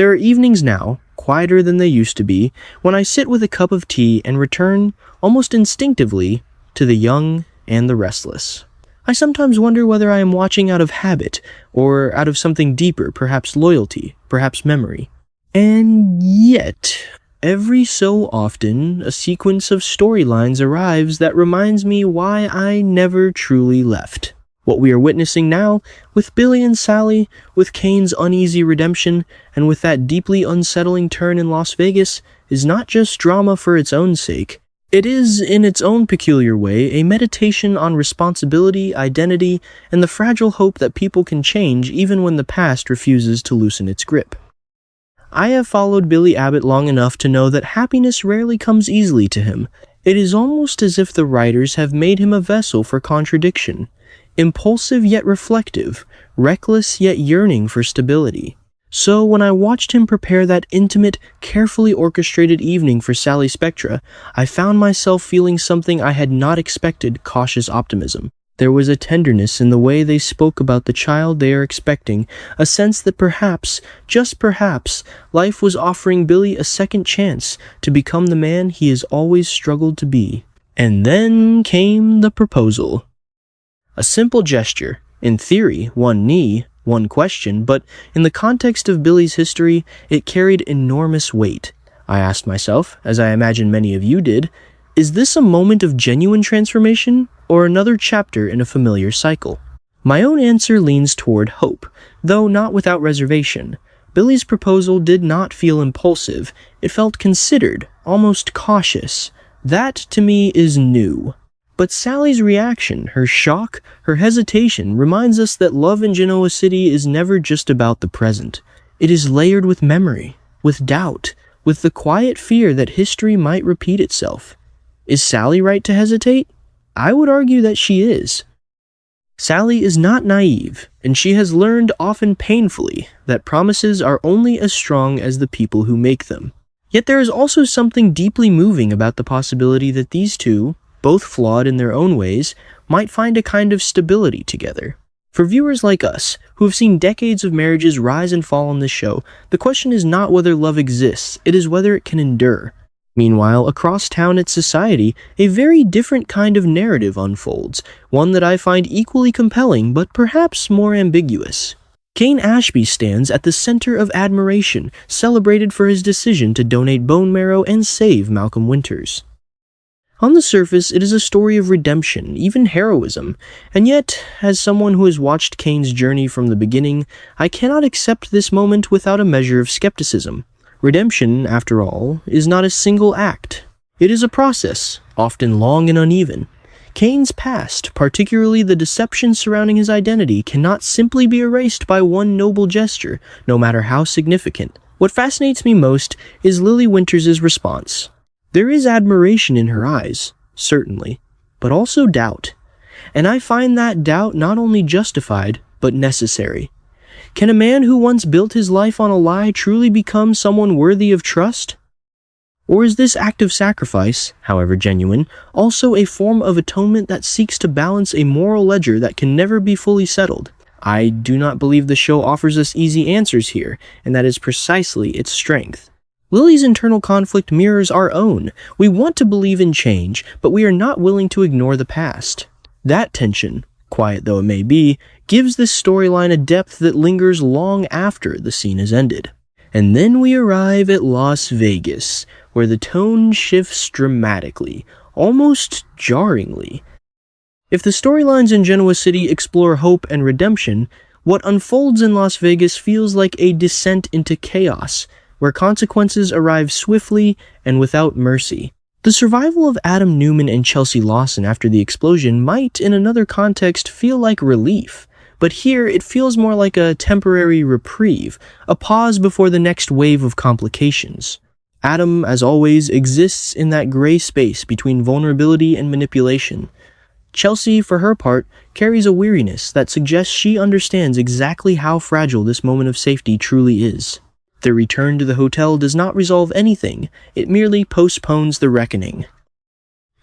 There are evenings now, quieter than they used to be, when I sit with a cup of tea and return, almost instinctively, to the young and the restless. I sometimes wonder whether I am watching out of habit, or out of something deeper, perhaps loyalty, perhaps memory. And yet, every so often, a sequence of storylines arrives that reminds me why I never truly left. What we are witnessing now, with Billy and Sally, with Kane's uneasy redemption, and with that deeply unsettling turn in Las Vegas, is not just drama for its own sake. It is, in its own peculiar way, a meditation on responsibility, identity, and the fragile hope that people can change even when the past refuses to loosen its grip. I have followed Billy Abbott long enough to know that happiness rarely comes easily to him. It is almost as if the writers have made him a vessel for contradiction. Impulsive yet reflective, reckless yet yearning for stability. So when I watched him prepare that intimate, carefully orchestrated evening for Sally Spectra, I found myself feeling something I had not expected: cautious optimism. There was a tenderness in the way they spoke about the child they are expecting, a sense that perhaps, just perhaps, life was offering Billy a second chance to become the man he has always struggled to be. And then came the proposal. A simple gesture, in theory, one knee, one question, but in the context of Billy's history, it carried enormous weight. I asked myself, as I imagine many of you did, is this a moment of genuine transformation, or another chapter in a familiar cycle? My own answer leans toward hope, though not without reservation. Billy's proposal did not feel impulsive. It felt considered, almost cautious. That, to me, is new. But Sally's reaction, her shock, her hesitation, reminds us that love in Genoa City is never just about the present. It is layered with memory, with doubt, with the quiet fear that history might repeat itself. Is Sally right to hesitate? I would argue that she is. Sally is not naive, and she has learned, often painfully, that promises are only as strong as the people who make them. Yet there is also something deeply moving about the possibility that these two, both flawed in their own ways, might find a kind of stability together. For viewers like us, who have seen decades of marriages rise and fall on this show, the question is not whether love exists, it is whether it can endure. Meanwhile, across town at society, a very different kind of narrative unfolds, one that I find equally compelling but perhaps more ambiguous. Kane Ashby stands at the center of admiration, celebrated for his decision to donate bone marrow and save Malcolm Winters. On the surface, it is a story of redemption, even heroism, and yet, as someone who has watched Kane's journey from the beginning, I cannot accept this moment without a measure of skepticism. Redemption, after all, is not a single act. It is a process, often long and uneven. Kane's past, particularly the deception surrounding his identity, cannot simply be erased by one noble gesture, no matter how significant. What fascinates me most is Lily Winters' response. There is admiration in her eyes, certainly, but also doubt. And I find that doubt not only justified, but necessary. Can a man who once built his life on a lie truly become someone worthy of trust? Or is this act of sacrifice, however genuine, also a form of atonement that seeks to balance a moral ledger that can never be fully settled? I do not believe the show offers us easy answers here, and that is precisely its strength. Lily's internal conflict mirrors our own. We want to believe in change, but we are not willing to ignore the past. That tension, quiet though it may be, gives this storyline a depth that lingers long after the scene has ended. And then we arrive at Las Vegas, where the tone shifts dramatically, almost jarringly. If the storylines in Genoa City explore hope and redemption, what unfolds in Las Vegas feels like a descent into chaos, where consequences arrive swiftly and without mercy. The survival of Adam Newman and Chelsea Lawson after the explosion might, in another context, feel like relief, but here it feels more like a temporary reprieve, a pause before the next wave of complications. Adam, as always, exists in that gray space between vulnerability and manipulation. Chelsea, for her part, carries a weariness that suggests she understands exactly how fragile this moment of safety truly is. The return to the hotel does not resolve anything, it merely postpones the reckoning.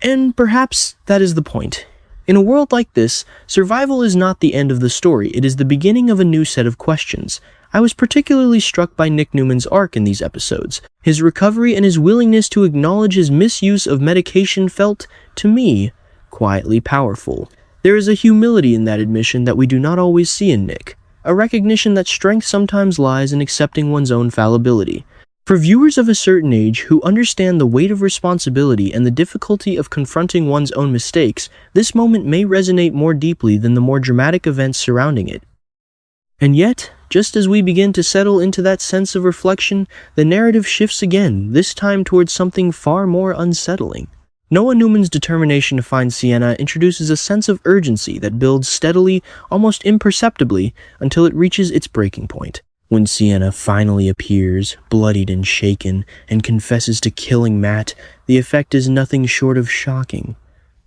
And perhaps that is the point. In a world like this, survival is not the end of the story, it is the beginning of a new set of questions. I was particularly struck by Nick Newman's arc in these episodes. His recovery and his willingness to acknowledge his misuse of medication felt, to me, quietly powerful. There is a humility in that admission that we do not always see in Nick, a recognition that strength sometimes lies in accepting one's own fallibility. For viewers of a certain age who understand the weight of responsibility and the difficulty of confronting one's own mistakes, this moment may resonate more deeply than the more dramatic events surrounding it. And yet, just as we begin to settle into that sense of reflection, the narrative shifts again, this time towards something far more unsettling. Noah Newman's determination to find Sienna introduces a sense of urgency that builds steadily, almost imperceptibly, until it reaches its breaking point. When Sienna finally appears, bloodied and shaken, and confesses to killing Matt, the effect is nothing short of shocking.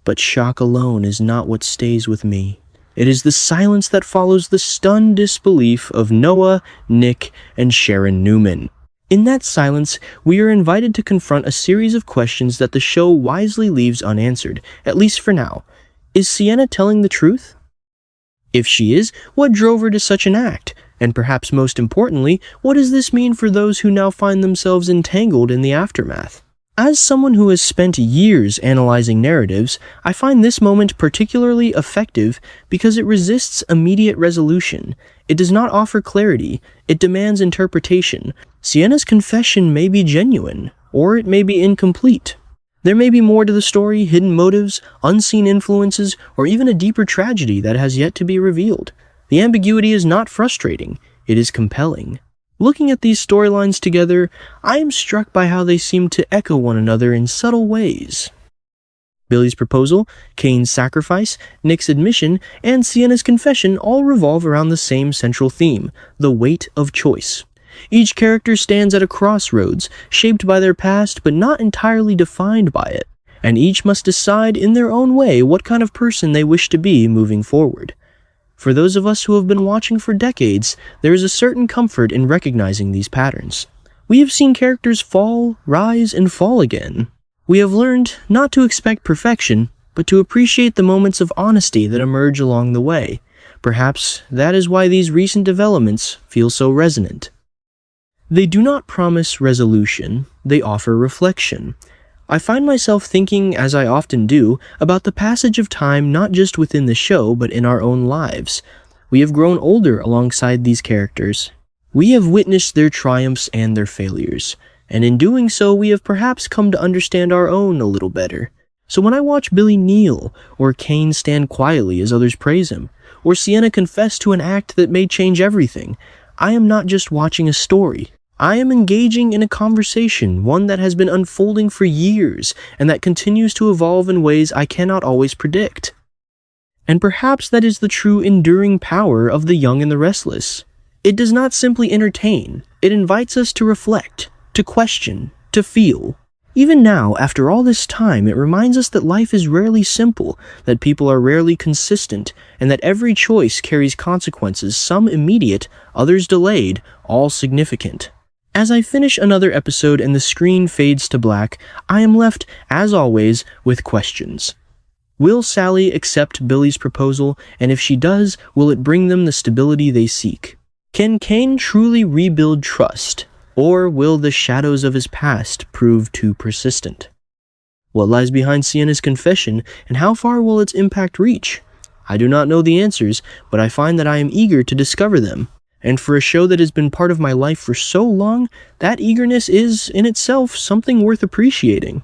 But shock alone is not what stays with me. It is the silence that follows the stunned disbelief of Noah, Nick, and Sharon Newman. In that silence, we are invited to confront a series of questions that the show wisely leaves unanswered, at least for now. Is Sienna telling the truth? If she is, what drove her to such an act? And perhaps most importantly, what does this mean for those who now find themselves entangled in the aftermath? As someone who has spent years analyzing narratives, I find this moment particularly effective because it resists immediate resolution. It does not offer clarity, it demands interpretation. Sienna's confession may be genuine, or it may be incomplete. There may be more to the story, hidden motives, unseen influences, or even a deeper tragedy that has yet to be revealed. The ambiguity is not frustrating, it is compelling. Looking at these storylines together, I am struck by how they seem to echo one another in subtle ways. Billy's proposal, Kane's sacrifice, Nick's admission, and Sienna's confession all revolve around the same central theme, the weight of choice. Each character stands at a crossroads, shaped by their past but not entirely defined by it, and each must decide in their own way what kind of person they wish to be moving forward. For those of us who have been watching for decades, there is a certain comfort in recognizing these patterns. We have seen characters fall, rise, and fall again. We have learned not to expect perfection, but to appreciate the moments of honesty that emerge along the way. Perhaps that is why these recent developments feel so resonant. They do not promise resolution, they offer reflection. I find myself thinking, as I often do, about the passage of time not just within the show, but in our own lives. We have grown older alongside these characters. We have witnessed their triumphs and their failures, and in doing so, we have perhaps come to understand our own a little better. So when I watch Billy kneel, or Kane stand quietly as others praise him, or Sienna confess to an act that may change everything, I am not just watching a story. I am engaging in a conversation, one that has been unfolding for years, and that continues to evolve in ways I cannot always predict. And perhaps that is the true enduring power of The Young and the Restless. It does not simply entertain, it invites us to reflect, to question, to feel. Even now, after all this time, it reminds us that life is rarely simple, that people are rarely consistent, and that every choice carries consequences, some immediate, others delayed, all significant. As I finish another episode and the screen fades to black, I am left, as always, with questions. Will Sally accept Billy's proposal, and if she does, will it bring them the stability they seek? Can Kane truly rebuild trust, or will the shadows of his past prove too persistent? What lies behind Sienna's confession, and how far will its impact reach? I do not know the answers, but I find that I am eager to discover them. And for a show that has been part of my life for so long, that eagerness is, in itself, something worth appreciating.